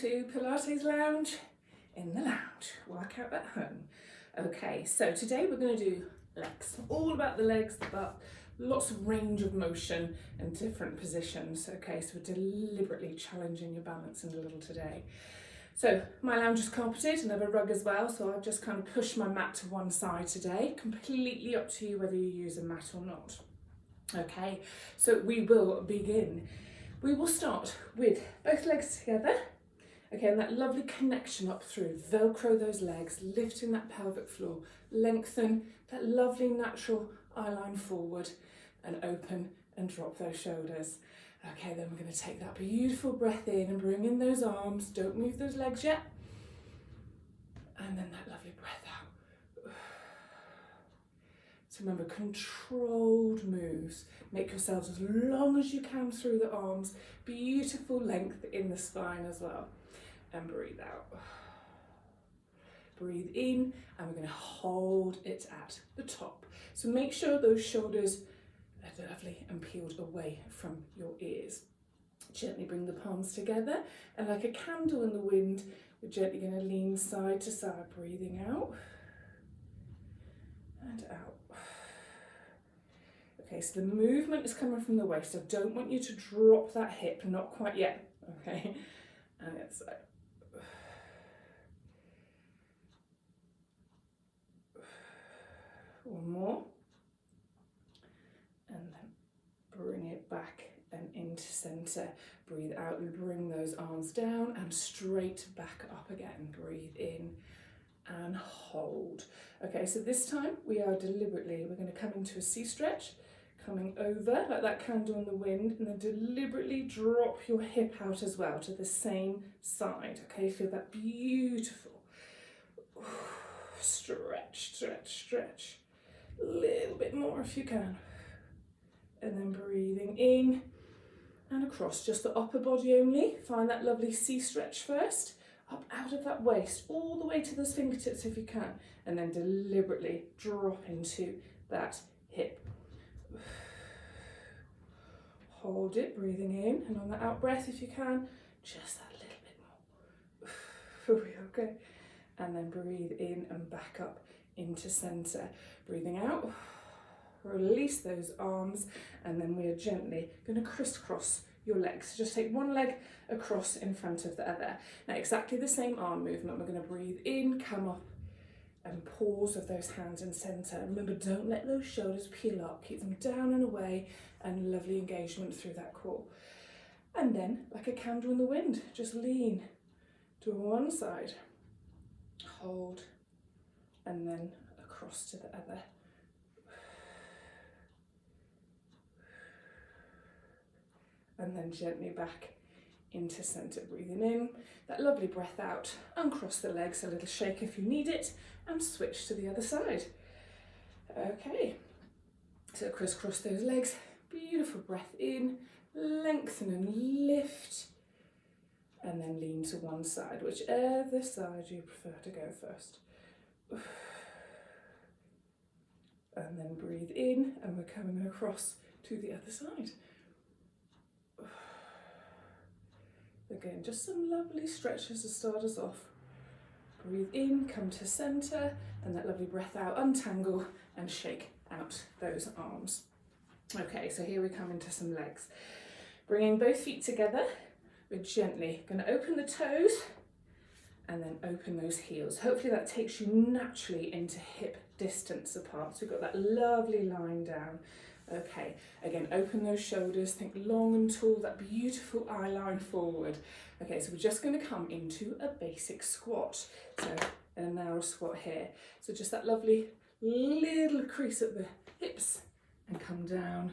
to Pilates Lounge in the lounge, workout at home. Okay, so today we're going to do legs, all about the legs, but lots of range of motion and different positions. Okay, so we're deliberately challenging your balance in a little today. So my lounge is carpeted and I have a rug as well, so I'll just kind of push my mat to one side today. Completely up to you whether you use a mat or not. Okay, so we will begin. We will start with both legs together. Okay, and that lovely connection up through. Velcro those legs, lifting that pelvic floor. Lengthen that lovely natural eye line forward and open and drop those shoulders. Okay, then we're going to take that beautiful breath in and bring in those arms. Don't move those legs yet. And then that lovely breath out. So remember, controlled moves. Make yourselves as long as you can through the arms. Beautiful length in the spine as well. And breathe out. Breathe in, and we're going to hold it at the top. So make sure those shoulders are lovely and peeled away from your ears. Gently bring the palms together, and like a candle in the wind, we're gently going to lean side to side, breathing out and out. Okay, so the movement is coming from the waist. I don't want you to drop that hip, not quite yet. Okay, and it's like one more, and then bring it back and into center. Breathe out and bring those arms down and straight back up again. Breathe in and hold. Okay, so this time we're going to come into a C stretch, coming over like that candle in the wind, and then deliberately drop your hip out as well to the same side. Okay, feel that beautiful stretch, stretch, stretch. A little bit more if you can. And then breathing in and across, just the upper body only. Find that lovely C stretch first, up out of that waist, all the way to those fingertips if you can, and then deliberately drop into that hip. Hold it, breathing in, and on the out breath if you can, just that little bit more. Okay, and then breathe in and back up into center. Breathing out, release those arms, and then we are gently going to crisscross your legs. Just take one leg across in front of the other. Now exactly the same arm movement. We're going to breathe in, come up, and pause with those hands in center. Remember, don't let those shoulders peel up. Keep them down and away, and lovely engagement through that core. And then, like a candle in the wind, just lean to one side, hold, and then across to the other. And then gently back into center, breathing in, that lovely breath out, uncross the legs, a little shake if you need it, and switch to the other side. Okay, so crisscross those legs, beautiful breath in, lengthen and lift, and then lean to one side, whichever side you prefer to go first. And then breathe in, and we're coming across to the other side. Again, just some lovely stretches to start us off. Breathe in, come to center, and that lovely breath out, untangle and shake out those arms. Okay, so here we come into some legs. Bringing both feet together, we're gently going to open the toes and then open those heels. Hopefully that takes you naturally into hip distance apart. So we've got that lovely line down. Okay, again, open those shoulders, think long and tall, that beautiful eye line forward. Okay, so we're just going to come into a basic squat. So a narrow squat here. So just that lovely little crease at the hips and come down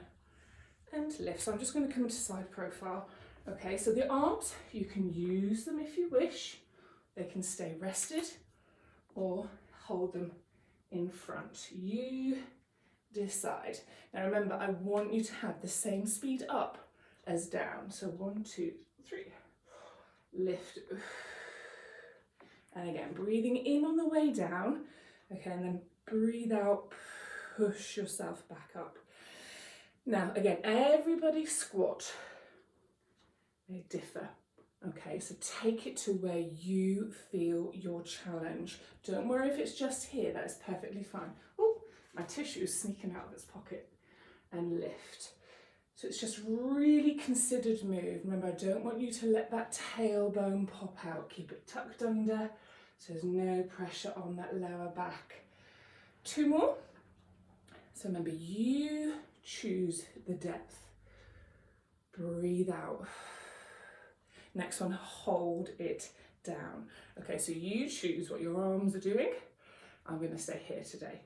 and lift. So I'm just going to come into side profile. Okay, so the arms, you can use them if you wish. They can stay rested or hold them in front. You decide. Now remember, I want you to have the same speed up as down. So 1, 2, 3, lift, and again, breathing in on the way down. Okay, and then breathe out, push yourself back up. Now again, everybody squat, they differ. Okay, so take it to where you feel your challenge. Don't worry if it's just here, that is perfectly fine. Oh, my tissue is sneaking out of its pocket. And lift. So it's just really considered move. Remember, I don't want you to let that tailbone pop out. Keep it tucked under, so there's no pressure on that lower back. 2 more. So remember, you choose the depth. Breathe out. Next one, hold it down. Okay, so you choose what your arms are doing. I'm going to stay here today.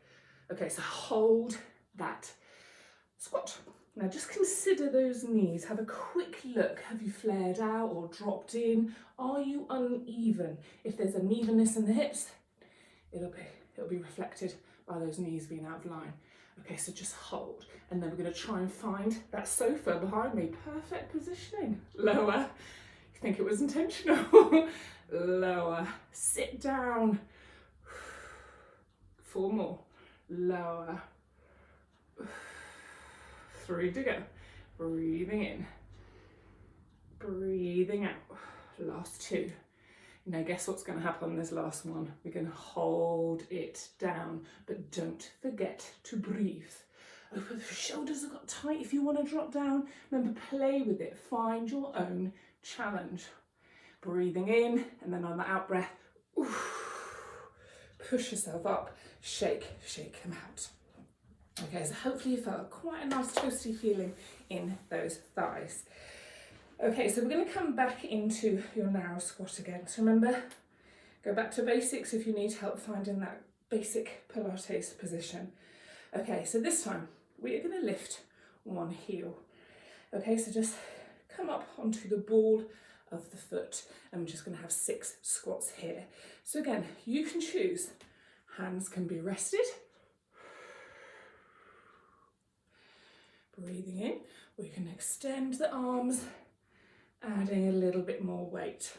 Okay, so hold that. Squat. Now just consider those knees. Have a quick look. Have you flared out or dropped in? Are you uneven? If there's unevenness in the hips, it'll be reflected by those knees being out of line. Okay, so just hold. And then we're going to try and find that sofa behind me. Perfect positioning. Lower. You think it was intentional? Lower. Sit down. 4 more. Lower. 3 to go. Breathing in. Breathing out. Last 2. Now guess what's going to happen on this last one? We're going to hold it down, but don't forget to breathe. Oh, if the shoulders have got tight, if you want to drop down, remember, play with it. Find your own challenge. Breathing in, and then on the out breath, push yourself up, shake, shake them out. Okay, so hopefully you felt quite a nice toasty feeling in those thighs. Okay, so we're going to come back into your narrow squat again. So remember, go back to basics if you need help finding that basic Pilates position. Okay, so this time we are going to lift one heel. Okay, so just come up onto the ball of the foot, and we're just going to have 6 squats here. So again, you can choose. Hands can be rested. Breathing in, or you can extend the arms, adding a little bit more weight.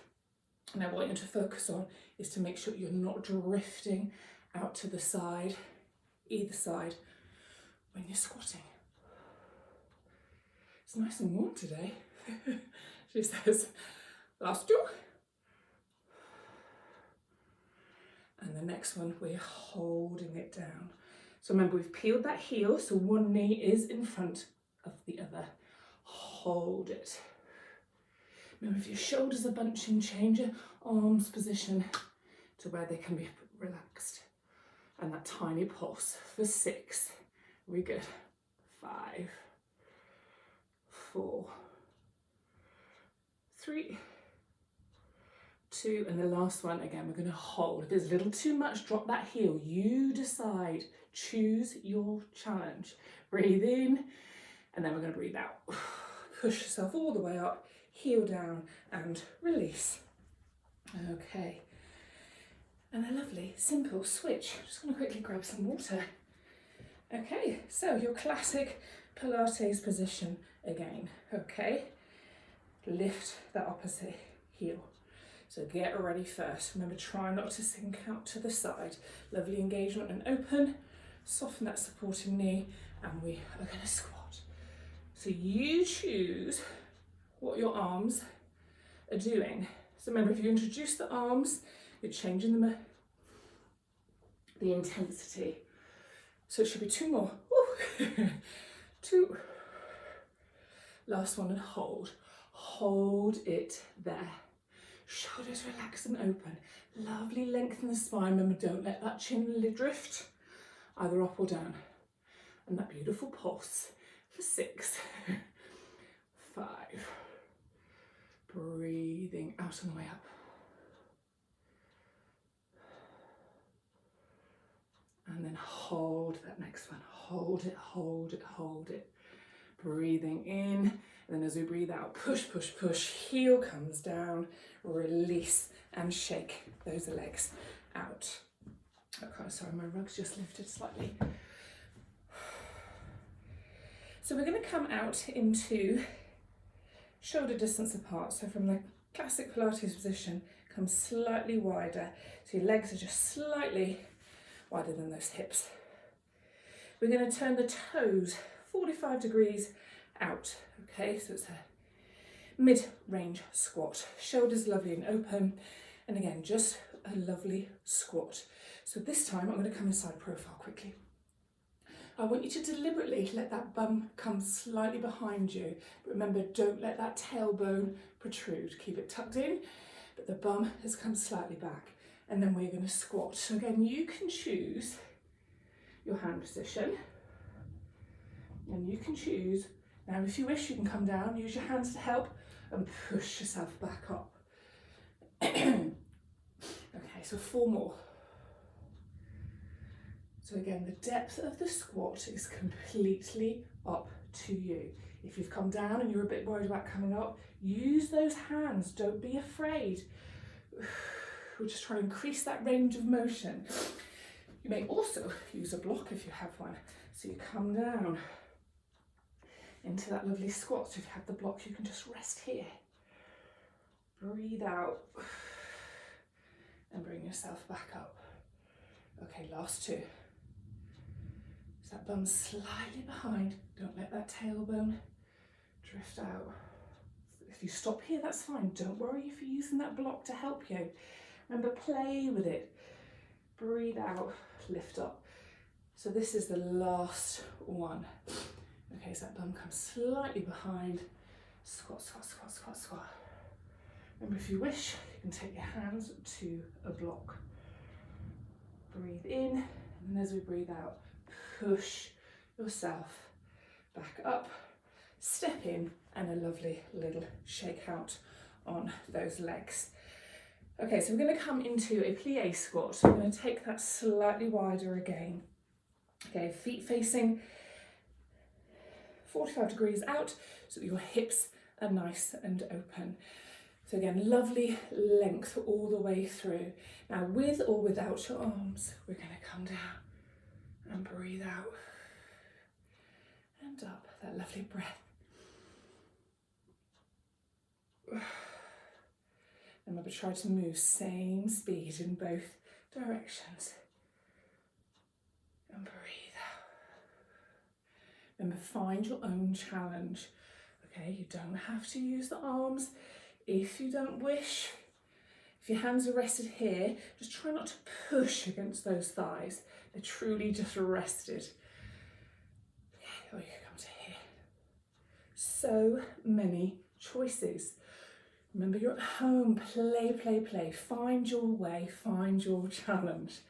Now what you want to focus on is to make sure you're not drifting out to the side, either side, when you're squatting. It's nice and warm today. She says, last 2. And the next one, we're holding it down. So remember, we've peeled that heel, so one knee is in front of the other. Hold it. Remember, if your shoulders are bunching, change your arms position to where they can be relaxed. And that tiny pulse for 6. We're good. 5, 4, 3, 2, and the last one, again, we're going to hold. If there's a little too much, drop that heel. You decide. Choose your challenge. Breathe in, and then we're going to breathe out. Push yourself all the way up, heel down, and release. Okay. And a lovely, simple switch. Just going to quickly grab some water. Okay, so your classic Pilates position again. Okay. Lift that opposite heel. So get ready first. Remember, try not to sink out to the side. Lovely engagement and open. Soften that supporting knee, and we are going to squat. So you choose what your arms are doing. So remember, if you introduce the arms, you're changing the intensity. So it should be 2 more. 2. Last one, and hold. Hold it there. Shoulders relaxed and open. Lovely length in the spine. Remember, don't let that chin drift, either up or down. And that beautiful pulse for 6, 5. Breathing out on the way up. And then hold that next one. Hold it, hold it, hold it. Breathing in. And then as we breathe out, push, push, push. Heel comes down. Release and shake those legs out. Okay, sorry, my rug's just lifted slightly. So we're going to come out into shoulder distance apart. So from the classic Pilates position, come slightly wider. So your legs are just slightly wider than those hips. We're going to turn the toes 45 degrees out. Okay, so it's mid-range squat. Shoulders lovely and open. And again, just a lovely squat. So this time I'm going to come in side profile quickly. I want you to deliberately let that bum come slightly behind you. But remember, don't let that tailbone protrude. Keep it tucked in, but the bum has come slightly back. And then we're going to squat. So again, you can choose your hand position. And you can choose, now if you wish, you can come down, use your hands to help, and push yourself back up. Okay, so 4 more. So again, the depth of the squat is completely up to you. If you've come down and you're a bit worried about coming up, use those hands, don't be afraid. We're just trying to increase that range of motion. You may also use a block if you have one. So you come down into that lovely squat. So if you have the block, you can just rest here. Breathe out and bring yourself back up. Okay, last 2. So that bum slightly behind. Don't let that tailbone drift out. If you stop here, that's fine. Don't worry if you're using that block to help you. Remember, play with it. Breathe out, lift up. So this is the last one. Okay, so that bum comes slightly behind. Squat, squat, squat, squat, squat. Remember, if you wish, you can take your hands to a block. Breathe in, and as we breathe out, push yourself back up. Step in, and a lovely little shake out on those legs. Okay, so we're going to come into a plie squat. So we're going to take that slightly wider again. Okay, feet facing 45 degrees out so that your hips are nice and open. So again, lovely length all the way through. Now with or without your arms, we're going to come down and breathe out and up. That lovely breath. Remember, try to move same speed in both directions. And breathe out. Remember, find your own challenge. Okay, you don't have to use the arms if you don't wish. If your hands are rested here, just try not to push against those thighs. They're truly just rested. Okay, or you can come to here. So many choices. Remember, you're at home. Play, play, play. Find your way, find your challenge.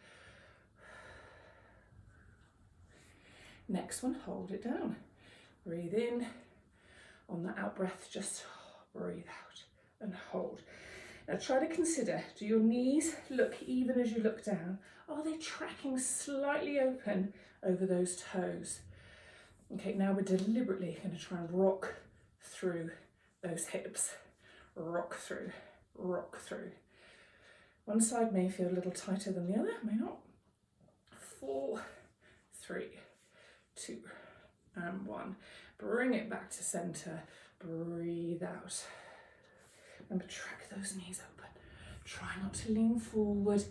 Next one, hold it down. Breathe in. On the out breath, just breathe out and hold. Now try to consider, do your knees look even as you look down? Are they tracking slightly open over those toes? Okay, now we're deliberately going to try and rock through those hips. Rock through, rock through. One side may feel a little tighter than the other, may not. 4, 3, 2, and 1. Bring it back to center. Breathe out. Remember, track those knees open. Try not to lean forward.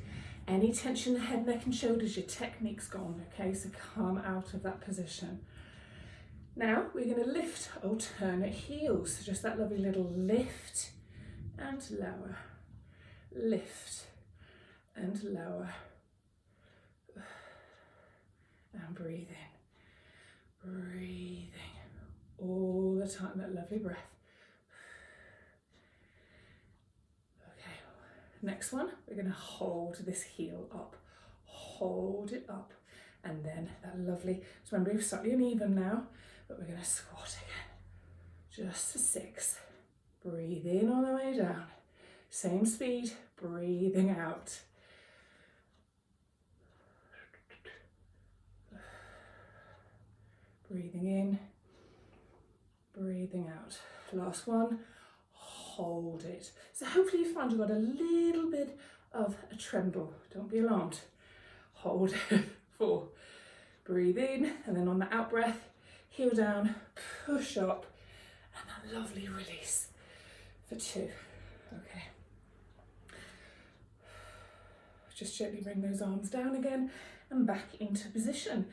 Any tension in the head, neck and shoulders, your technique's gone, okay? So come out of that position. Now we're going to lift alternate heels. So just that lovely little lift and lower. Lift and lower. And breathe in. Breathing all the time, that lovely breath. Okay, next one, we're going to hold this heel up. Hold it up. And then that lovely, so remember we're slightly uneven now, but we're going to squat again. Just for 6. Breathe in on the way down. Same speed, breathing out. Breathing in, breathing out. Last one, hold it. So hopefully you find you've got a little bit of a tremble. Don't be alarmed. Hold it. 4. Breathe in, and then on the out breath, heel down, push up, and a lovely release for 2. Okay. Just gently bring those arms down again and back into position.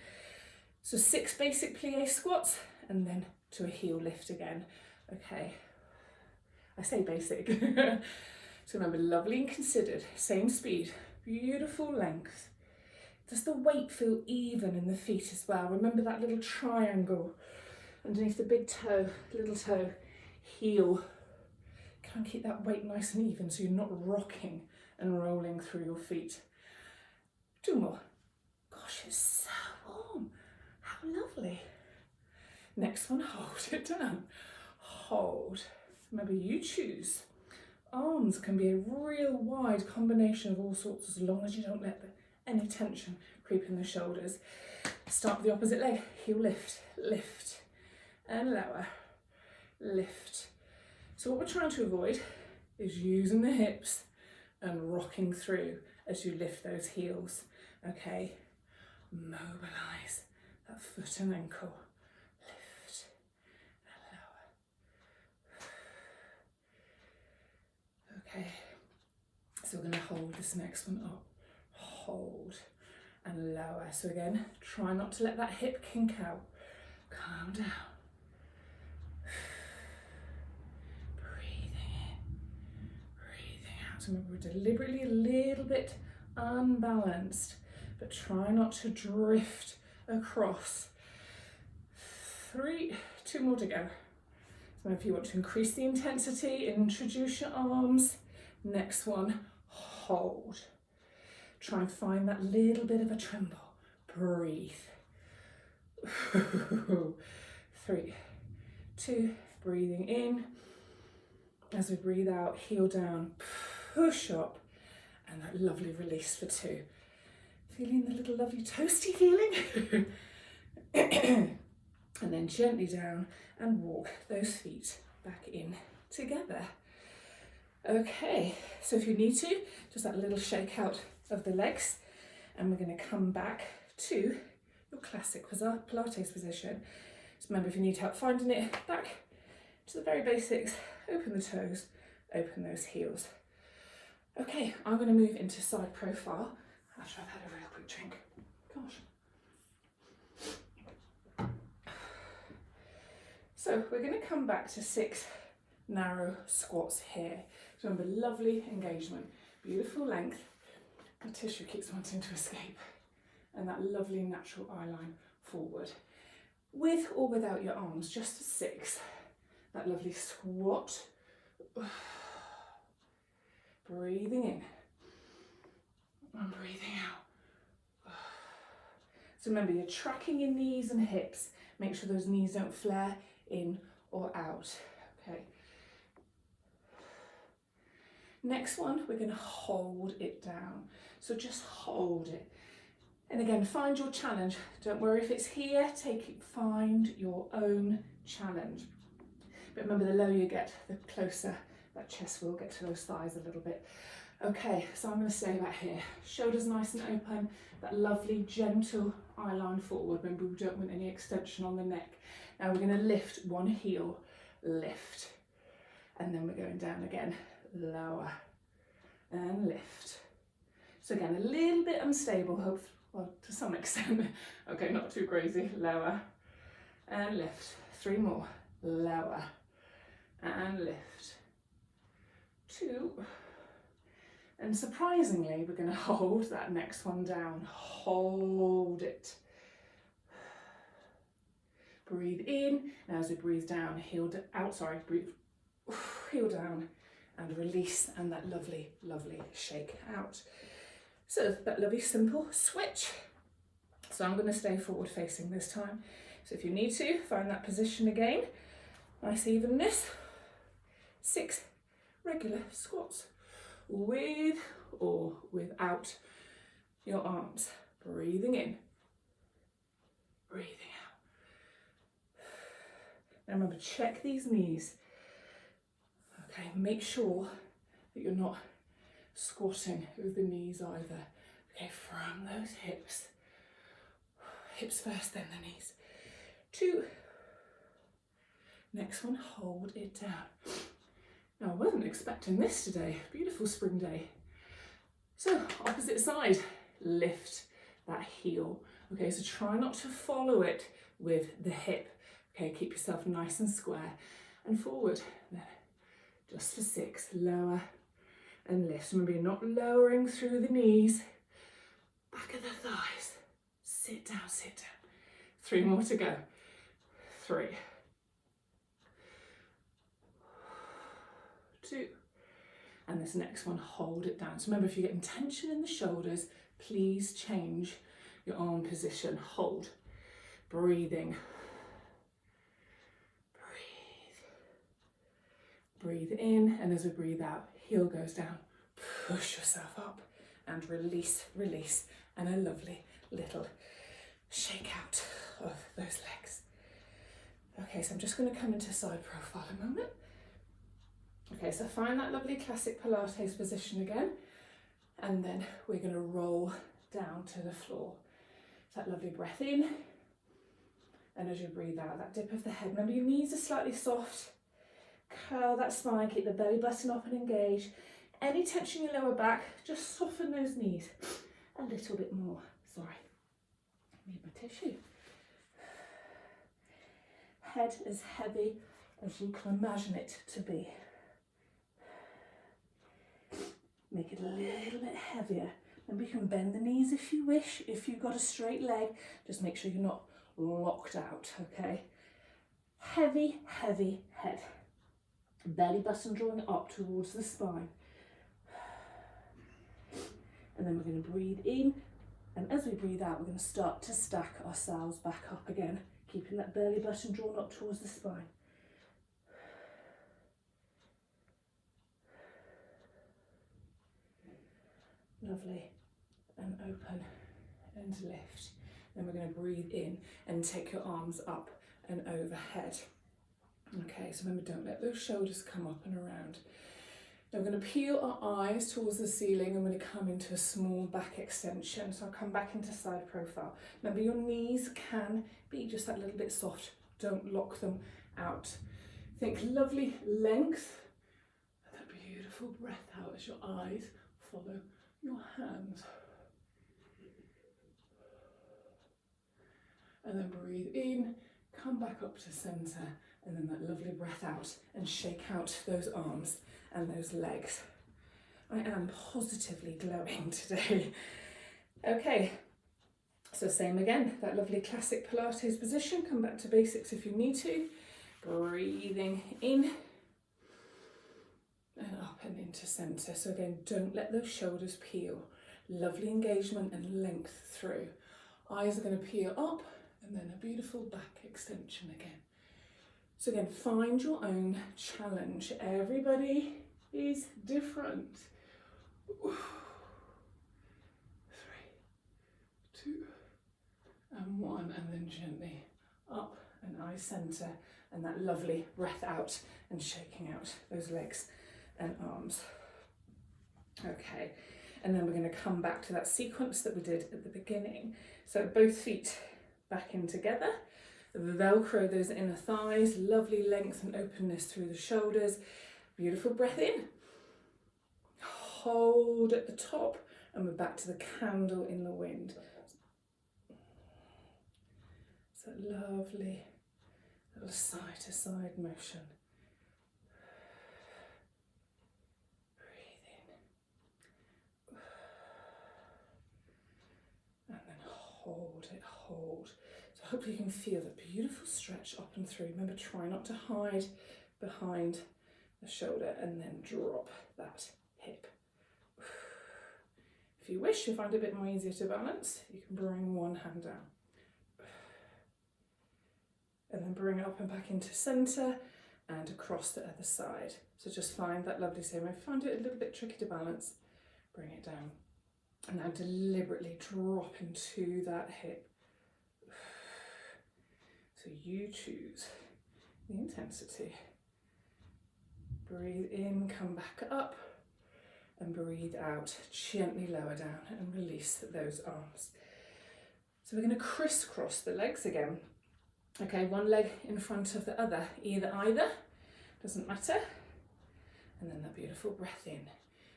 So 6 basic plie squats and then to a heel lift again. Okay. I say basic. So remember, lovely and considered, same speed, beautiful length. Does the weight feel even in the feet as well? Remember that little triangle underneath the big toe, little toe, heel. Try and keep that weight nice and even so you're not rocking and rolling through your feet. 2 more. Gosh, it's so warm. How lovely. Next one, hold it down. Hold. Remember, you choose. Arms can be a real wide combination of all sorts as long as you don't let any tension creep in the shoulders. Start with the opposite leg. Heel lift, lift, and lower, lift. So what we're trying to avoid is using the hips and rocking through as you lift those heels. Okay, mobilize that foot and ankle. Lift and lower. Okay, so we're going to hold this next one up. Hold and lower. So again, try not to let that hip kink out. Calm down. Breathing in, breathing out. So remember, we're deliberately a little bit unbalanced, but try not to drift across. 3, 2 more to go. So if you want to increase the intensity, introduce your arms. Next one, hold. Try and find that little bit of a tremble. Breathe. 3, 2, breathing in. As we breathe out, heel down, push up, and that lovely release for 2. Feeling the little lovely toasty feeling? And then gently down and walk those feet back in together. Okay, so if you need to, just that little shake out of the legs, and we're going to come back to your classic Pilates position. So remember, if you need help finding it, back to the very basics. Open the toes, open those heels. Okay, I'm going to move into side profile after I've had a real quick drink. Gosh. So we're going to come back to 6 narrow squats here. So remember, lovely engagement, beautiful length. The tissue keeps wanting to escape. And that lovely natural eye line forward. With or without your arms, just for 6. That lovely squat. Breathing in. And breathing out. So remember, you're tracking your knees and hips. Make sure those knees don't flare in or out. Okay. Next one, we're going to hold it down. So just hold it. And again, find your challenge. Don't worry if it's here, find your own challenge. But remember, the lower you get, the closer that chest will get to those thighs a little bit. Okay, so I'm going to stay back here. Shoulders nice and open, that lovely gentle eye line forward. Remember, we don't want any extension on the neck. Now we're going to lift one heel, lift. And then we're going down again, lower and lift. So again, a little bit unstable, hopefully. Well, to some extent. Okay, not too crazy. Lower and lift. 3 more. Lower and lift. 2. And surprisingly, we're going to hold that next one down. Hold it. Breathe in. Now as we breathe down, breathe. Heel down and release, and that lovely, lovely shake out. So that lovely simple switch. So I'm going to stay forward facing this time. So if you need to, find that position again. Nice evenness. 6 regular squats with or without your arms. Breathing in, breathing out. Now remember, check these knees. Okay, make sure that you're not squatting with the knees either. Okay, from those hips. Hips first, then the knees. 2. Next one, hold it down. Now, I wasn't expecting this today. Beautiful spring day. So, opposite side, lift that heel. Okay, so try not to follow it with the hip. Okay, keep yourself nice and square. And forward, then Just for 6, lower and lift. Remember, you're not lowering through the knees, back of the thighs. Sit down, sit down. 3 more to go. 3, 2, and this next one, hold it down. So remember, if you're getting tension in the shoulders, please change your arm position. Hold, breathing. Breathe in, and as we breathe out, heel goes down. Push yourself up and release, release, and a lovely little shake out of those legs. Okay, so I'm just going to come into side profile a moment. Okay, so find that lovely classic Pilates position again, and then we're going to roll down to the floor. So that lovely breath in, and as you breathe out, that dip of the head. Remember, your knees are slightly soft. Curl that spine, keep the belly button up and engage. Any tension in your lower back, just soften those knees a little bit more. Sorry, need my tissue. Head as heavy as you can imagine it to be. Make it a little bit heavier. Maybe you can bend the knees if you wish. If you've got a straight leg, just make sure you're not locked out, okay? Heavy, heavy head. Belly button drawing up towards the spine. And then we're going to breathe in, and as we breathe out, we're going to start to stack ourselves back up again, keeping that belly button drawn up towards the spine. Lovely. And open and lift. Then we're going to breathe in and take your arms up and overhead. Okay, so remember, don't let those shoulders come up and around. Now we're going to peel our eyes towards the ceiling, and we're going to come into a small back extension. So I'll come back into side profile. Remember, your knees can be just that little bit soft. Don't lock them out. Think lovely length. And that beautiful breath out as your eyes follow your hands. And then breathe in, come back up to centre, and then that lovely breath out and shake out those arms and those legs. I am positively glowing today. Okay, so same again, that lovely classic Pilates position. Come back to basics if you need to. Breathing in and up and into centre. So again, don't let those shoulders peel. Lovely engagement and length through. Eyes are going to peel up, and then a beautiful back extension again. So again, find your own challenge. Everybody is different. 3, 2, and 1, and then gently up and eye centre, and that lovely breath out and shaking out those legs and arms. Okay, and then we're going to come back to that sequence that we did at the beginning. So both feet back in together. Velcro those inner thighs, lovely length and openness through the shoulders. Beautiful breath in. Hold at the top, and we're back to the candle in the wind. So lovely little side to side motion. Breathe in. And then hold it, hold. So hopefully you can feel the beautiful stretch up and through. Remember, try not to hide behind the shoulder, and then drop that hip. If you wish, you find it a bit more easier to balance, you can bring one hand down. And then bring it up and back into centre and across the other side. So just find that lovely same. I found it a little bit tricky to balance. Bring it down. And now deliberately drop into that hip. So you choose the intensity. Breathe in, come back up, and breathe out, gently lower down and release those arms. So we're going to crisscross the legs again. Okay, one leg in front of the other, either, doesn't matter. And then that beautiful breath in.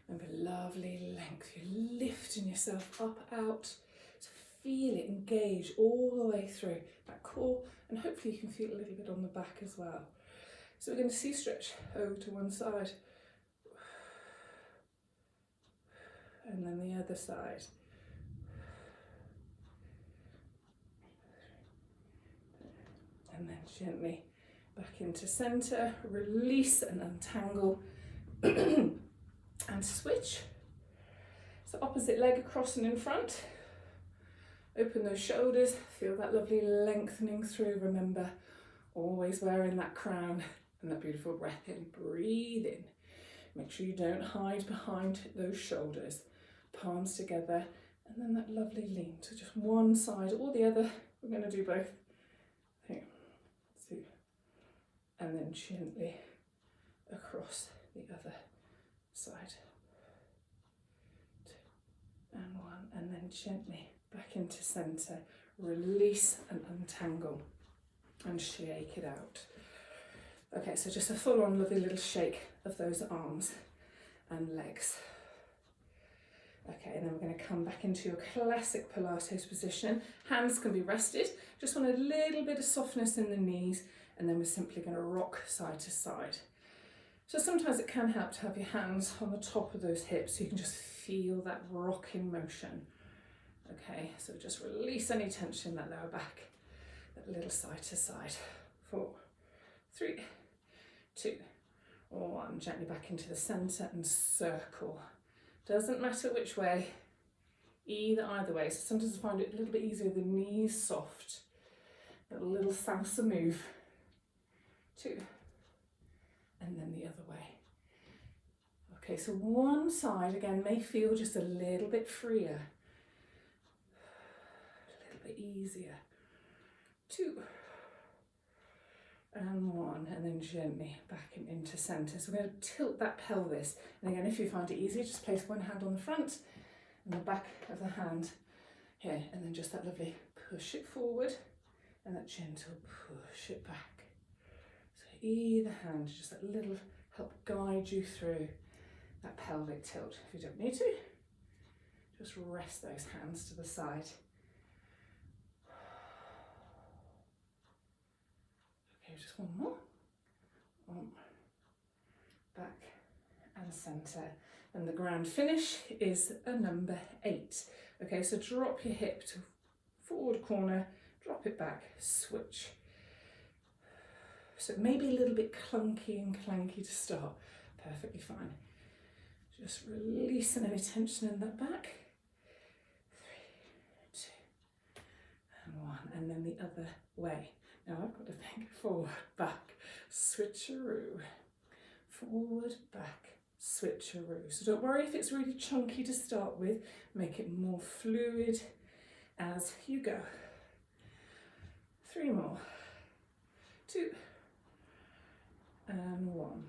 Remember, lovely length. You're lifting yourself up, out. So feel it engage all the way through that core, and hopefully you can feel a little bit on the back as well. So we're going to C-stretch over to one side. And then the other side. And then gently back into center, release and untangle, and switch. So opposite leg across and in front. Open those shoulders, feel that lovely lengthening through. Remember, always wearing that crown and that beautiful breath in. Breathe in. Make sure you don't hide behind those shoulders. Palms together, and then that lovely lean to just one side or the other. We're going to do both. Here, 2, and then gently across the other side. 2 and 1, and then gently back into center. Release and untangle and shake it out. Okay, so just a full-on lovely little shake of those arms and legs. Okay, and then we're going to come back into your classic Pilates position. Hands can be rested. Just want a little bit of softness in the knees, and then we're simply going to rock side to side. So sometimes it can help to have your hands on the top of those hips so you can just feel that rocking motion. Okay, so just release any tension in that lower back, that little side to side. 4, 3, 2, 1. Gently back into the center and circle. Doesn't matter which way, either way. So sometimes I find it a little bit easier, the knees soft. A little salsa move. 2, and then the other way. Okay, so one side again may feel just a little bit freer, a little bit easier. 2, and 1, and then gently back and into center. So we're going to tilt that pelvis. And again, if you find it easier, just place one hand on the front and the back of the hand here, and then just that lovely push it forward and that gentle push it back. So either hand, just that little help guide you through that pelvic tilt. If you don't need to, just rest those hands to the side. Just one more. Back and center. And the grand finish is a number 8. Okay, so drop your hip to forward corner, drop it back, switch. So it may be a little bit clunky and clanky to start. Perfectly fine. Just releasing any tension in that back. 3, 2, and 1. And then the other way. Now I've got to think forward, back, switcheroo, forward, back, switcheroo. So don't worry if it's really chunky to start with, make it more fluid as you go. 3 more, 2, and 1.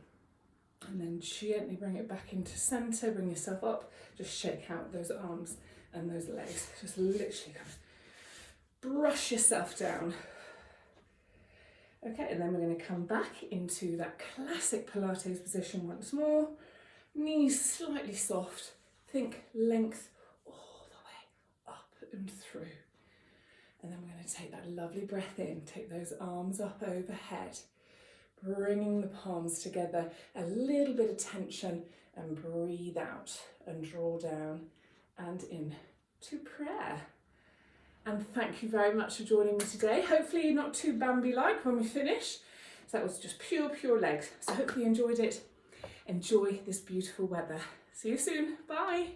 And then gently bring it back into center, bring yourself up, just shake out those arms and those legs. Just literally kind of brush yourself down. Okay, and then we're going to come back into that classic Pilates position once more. Knees slightly soft. Think length all the way up and through. And then we're going to take that lovely breath in. Take those arms up overhead. Bringing the palms together. A little bit of tension. And breathe out and draw down and in to prayer. And thank you very much for joining me today. Hopefully you're not too Bambi-like when we finish. So that was just pure legs. So hopefully you enjoyed it. Enjoy this beautiful weather. See you soon. Bye.